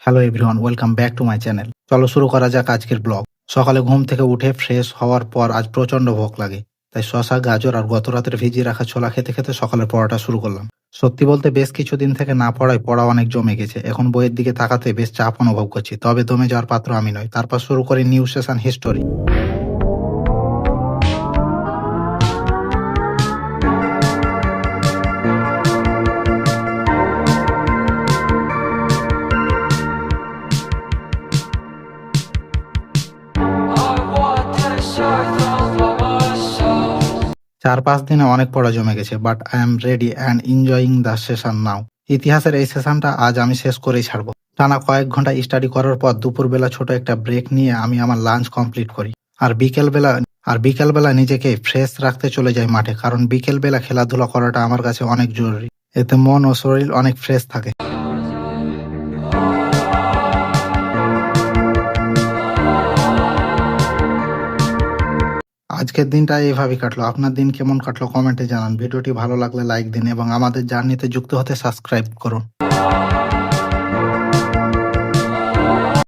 Hello everyone, welcome back to my channel. চলো শুরু করা যাক আজকের ব্লগ। সকালে ঘুম থেকে উঠে ফ্রেশ হওয়ার পর আজ প্রচন্ড ভোগ লাগে, তাই শসা, গাজর আর গত রাতের ভিজিয়ে রাখা ছোলা খেতে খেতে সকালের পড়াটা শুরু করলাম। সত্যি বলতে বেশ কিছুদিন থেকে না পড়ায় পড়া অনেক জমে গেছে। এখন বইয়ের দিকে তাকাতে বেশ চাপ অনুভব করছি, তবে দমে যাওয়ার পাত্র আমি নই। তারপর শুরু করি নিউ সেশন হিস্টোরি। 4-5 দিনে অনেক পড়া জমে গেছে, but I am ready and enjoying the session now. ইতিহাসের এই সেশনটা আজ আমি শেষ করেই ছাড়বো। টানা কয়েক ঘন্টা স্টাডি করার পর দুপুরবেলা ছোট একটা ব্রেক নিয়ে আমি আমার লাঞ্চ কমপ্লিট করি। আর বিকেলবেলা নিজেকে ফ্রেশ রাখতে চলে যাই মাঠে, কারণ বিকেলবেলা খেলাধুলা করাটা আমার কাছে অনেক জরুরি। এতে মন ও শরীর অনেক ফ্রেশ থাকে। আজকের দিনটা এইভাবেই কাটলো। আপনার দিন কেমন কাটলো কমেন্টে জানান। ভিডিওটি ভালো লাগলে লাইক দিন এবং আমাদের জার্নিতে যুক্ত হতে সাবস্ক্রাইব করুন।